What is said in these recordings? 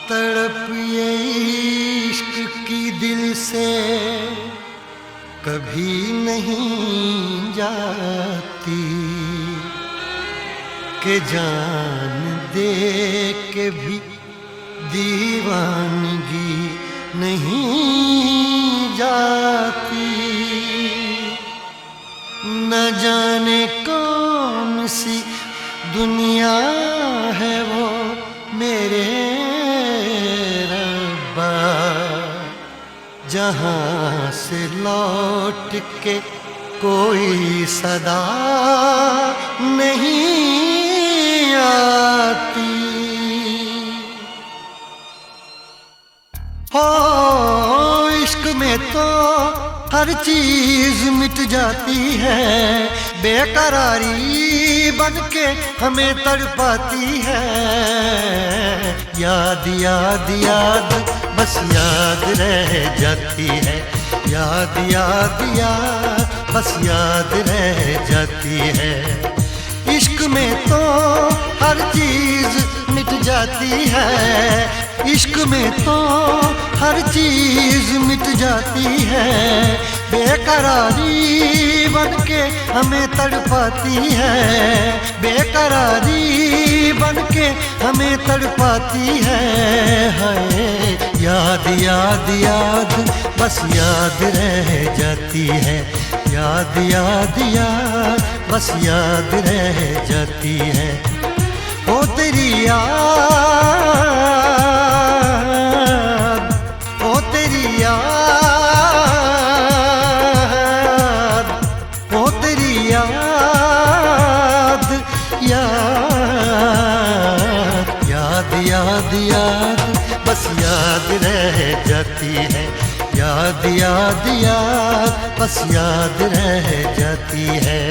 तड़प ये इश्क की दिल से कभी नहीं जाती कि जान दे के भी दीवानगी नहीं जाती। न जाने कौन सी दुनिया है वो मेरे रब्बा, जहाँ से लौट के कोई सदा नहीं आती। हो इश्क में तो हर चीज मिट जाती है, बेकरारी बनके हमें तड़पाती है। याद याद याद बस याद रह जाती है, याद याद याद बस याद रह जाती है। इश्क में तो हर चीज मिट जाती है, इश्क में तो हर चीज मिट जाती है। बेकरारी बनके हमें तड़पाती है, बेकरारी बनके हमें तड़पाती है। हाय याद याद याद बस याद रह जाती है, याद याद याद बस याद रह जाती है। ओ तेरी याद, ओ तेरी याद, ओ तेरी याद, याद याद याद याद बस याद रह जाती है, याद याद याद बस याद रह जाती है।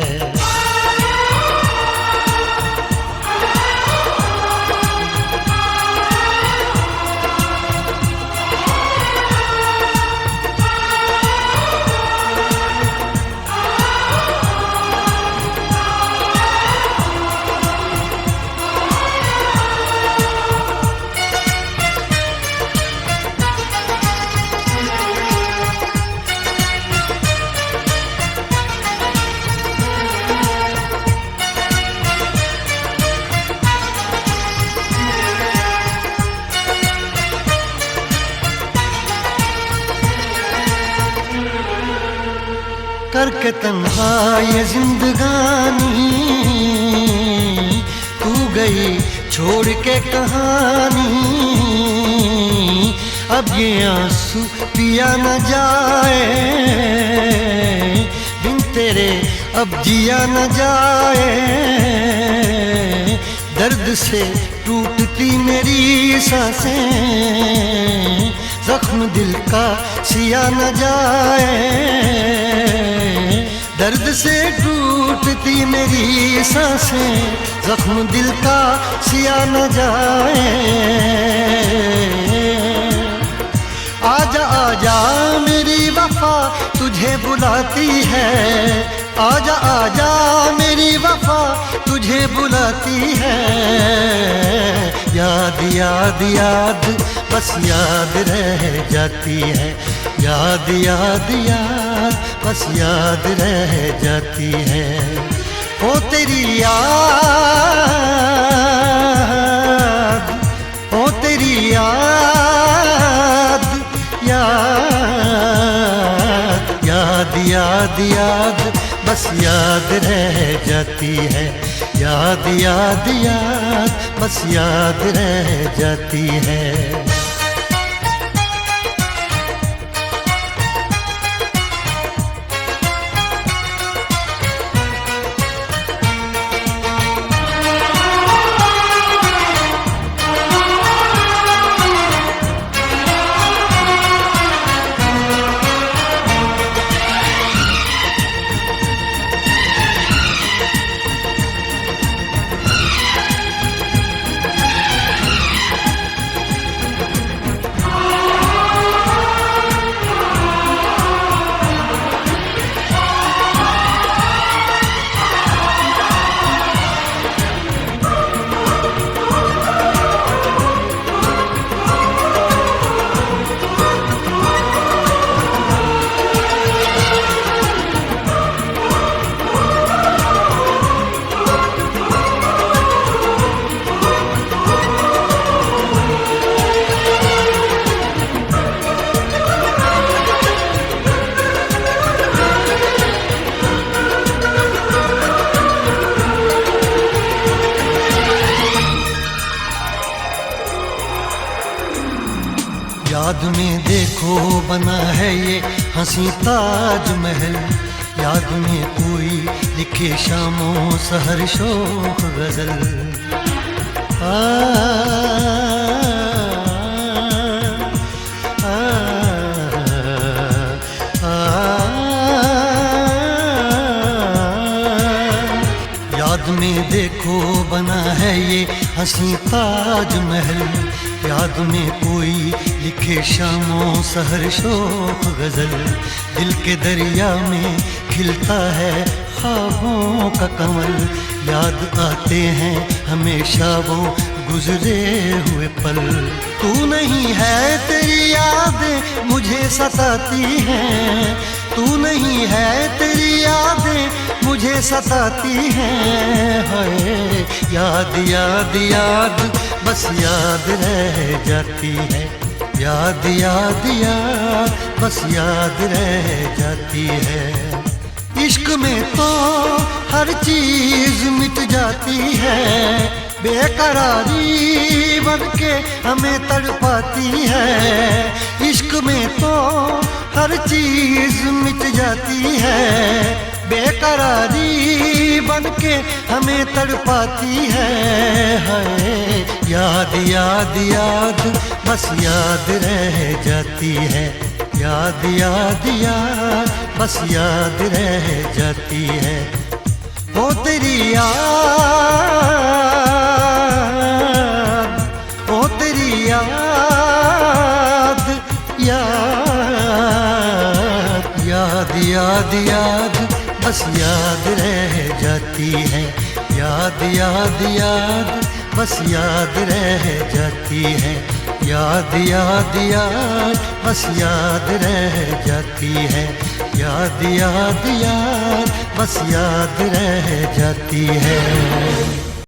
करके तन्हा ये जिंदगानी तू गई छोड़ के कहानी। अब ये आंसू पिया न जाए, बिन तेरे अब जिया न जाए। दर्द से टूटती मेरी सांसें, जख्म दिल का सिया न जाए। दर्द से टूटती मेरी सांसें, जख्म दिल का सिया न जाए। आजा आजा मेरी वफा तुझे बुलाती है, आजा आजा मेरी वफा तुझे बुलाती है। याद याद याद बस याद रह जाती है, याद याद याद बस याद रह जाती है। ओ तेरी याद, ओ तेरी याद, याद याद याद याद बस याद रह जाती है, याद याद याद बस याद रह जाती है। याद में देखो बना है ये हंसी ताजमहल, याद में कोई लिखे शामों सहर शोख गजल। आ, आ, आ, याद में देखो बना है ये हंसी ताजमहल, याद में कोई लिखे शामों सहर शोक गजल। दिल के दरिया में खिलता है ख्वाबों का कमल, याद आते हैं हमेशा वो गुजरे हुए पल। तू नहीं है तेरी यादें मुझे सताती हैं, तू नहीं है तेरी यादें मुझे सताती हैं। हाय याद याद याद बस याद रह जाती है, याद याद याद बस याद रह जाती है। इश्क में तो हर चीज मिट जाती है, बेकरारी बनके हमें तड़पाती है। इश्क में तो हर चीज मिट जाती है, बेकरारी बनके हमें तड़पाती है। हाय याद याद याद बस याद रह जाती है, याद याद याद बस याद रह जाती है। ओ तेरी याद, ओ तेरी याद, याद याद याद याद बस याद रह जाती है, याद याद याद बस याद रह जाती है। याद याद याद बस याद रह जाती है, याद याद याद बस याद रह जाती है।